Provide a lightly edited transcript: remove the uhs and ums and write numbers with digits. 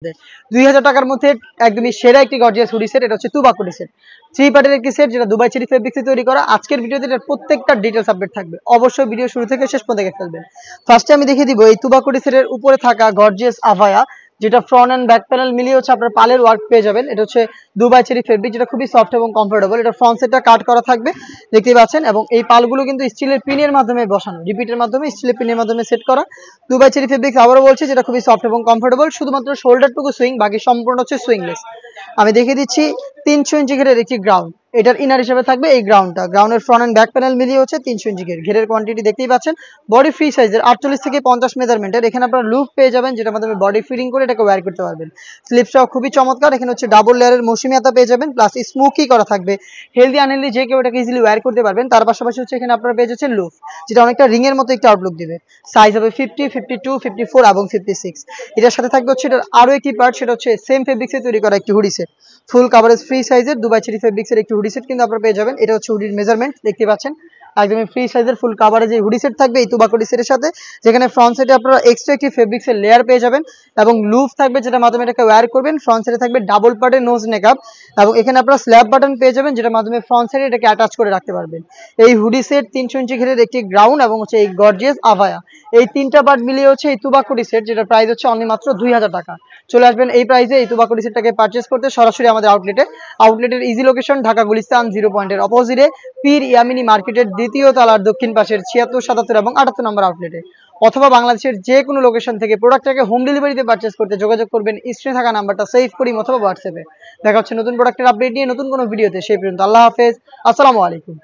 2000 টাকার মধ্যে একদমই সেরা একটি গর্জিয়াস হুডি সেট। এটা হচ্ছে তুবা কোটি সেট, 3 পার্টের একটি সেট যেটা দুবাই চেরি ফেব্রিক্সে তৈরি করা। আজকের ভিডিওতে এটার প্রত্যেকটা ডিটেইলস আপডেট থাকবে, অবশ্যই ভিডিও শুরু থেকে শেষ পর্যন্ত দেখে ফেলবেন। ফার্স্টে আমি দেখিয়ে দিব এই তুবা কোটি সেটের উপরে থাকা গর্জিয়াস আভায়া, যেটা ফ্রন্ট এন্ড ব্যাক প্যানেল মিলিয়ে হচ্ছে আপনার পালের ওয়ার্ক পেয়ে যাবেন। এটা হচ্ছে দুবাই চেরি ফেব্রিক, যেটা খুবই সফট এবং কমফোর্টেবল। এটা ফ্রন্ট সেটটা কাট করা থাকবে, দেখতেই পাচ্ছেন, এবং এই পালগুলো কিন্তু স্টিলের পিনের মাধ্যমে বসানো, রিপিটের মাধ্যমে স্টিলের পিনের মাধ্যমে সেট করা। দুবাই চেরি ফেব্রিক্স আবারও বলছি, যেটা খুবই সফট এবং কমফোর্টেবল। শুধুমাত্র শোল্ডারটুকু সুইং, বাকি সম্পূর্ণ হচ্ছে সুইংলেস। আমি দেখিয়ে দিচ্ছি 300 ইঞ্চি ঘেরের একটি গ্রাউন্ড, এটার ইনার হিসেবে থাকবে এই গ্রাউন্ডটা। গ্রাউন্ডের ফ্রন্ট এন্ড ব্যাক প্যানেল মিলিয়ে হচ্ছে 300 ইঞ্চি ঘের। ঘেরের কোয়ান্টিটি দেখতেই পাচ্ছেন, বডি ফ্রি সাইজের 48 থেকে 50 মেজারমেন্টের। এখানে আপনারা লুপ পেয়ে যাবেন, যেটার মাধ্যমে বডি ফিটিং করে এটাকে ওয়্যার করতে পারবেন। স্লিপসটাও খুবই চমৎকার। এখানে হচ্ছে ডাবল লেয়ারের মৌসুমি হাতা পেয়ে যাবেন, প্লাস স্মোকি করা থাকবে। হেলদি আনহেলদি যে কেউ এটাকে ইজিলি ওয়্যার করতে পারবেন। তার পাশাপাশি হচ্ছে এখানে আপনারা পেয়ে যাচ্ছেন লুপ, যেটা অনেকটা রিং এর মতো একটা আউটলুক দিবে। সাইজ হবে 50, 52, 54 এবং 56। এটার সাথে থাকবে হচ্ছে এটার আরো একটি পার্ট, সেটা হচ্ছে সেম ফেব্রিক্সে তৈরি করা একটি hoodie set. Full coverage free সাইজের দুবাই চেরি ফেব্রিক্সের একটি হুডি সেট কিন্তু আপনারা পেয়ে যাবেন। এটা হচ্ছে হুডির মেজারমেন্ট, দেখতে পাচ্ছেন, একদমই ফ্রি সাইজের ফুল কাভারেজ এই হুডি সেট থাকবে এই তুবা কোটি সেটের সাথে। যেখানে ফ্রন্ট সাইডে আপনারা এক্সট্রা একটি ফেব্রিক্সের লেয়ার পেয়ে যাবেন এবং লুপ থাকবে, যেটার মাধ্যমে এটাকে ওয়্যার করবেন। ফ্রন্ট সাইডে থাকবে ডাবল পার্টের নোজ নেকআপ, এবং এখানে আপনারা স্ল্যাব বাটন পেয়ে যাবেন, যেটার মাধ্যমে ফ্রন্ট সাইডে এটাকে অ্যাটাচ করে রাখতে পারবেন। এই হুডি সেট 300 ইঞ্চি ঘেরের একটি গ্রাউন্ড এবং হচ্ছে এই গর্জিয়াস আভায়া, এই তিনটা পার্ট মিলিয়ে হচ্ছে এই তুবা কোটি সেট, যেটার প্রাইস হচ্ছে অনলি মাত্র 2000 টাকা। চলে আসবেন এই প্রাইসে এই তুবা কোটি সেটটাকে পারচেস করতে সরাসরি আমাদের আউটলেটে। আউটলেটের ইজি লোকেশন ঢাকা গুলিস্তান 0 পয়েন্টের অপোজিটে পীর ইয়ামিনী মার্কেটের দ্বিতীয় তলার দক্ষিণ পাশের 76, 77 এবং 78 নম্বর আউটলেটে, অথবা বাংলাদেশের যে কোনো লোকেশন থেকে প্রোডাক্টটাকে হোম ডেলিভারিতে পারচেস করতে যোগাযোগ করবেন স্ক্রিনে থাকা নাম্বারটা সেভ করি অথবা হোয়াটসঅ্যাপে। দেখা হচ্ছে নতুন প্রোডাক্টের আপডেট নিয়ে নতুন কোনো ভিডিওতে। সেই পর্যন্ত আল্লাহ হাফেজ, আসসালামু আলাইকুম।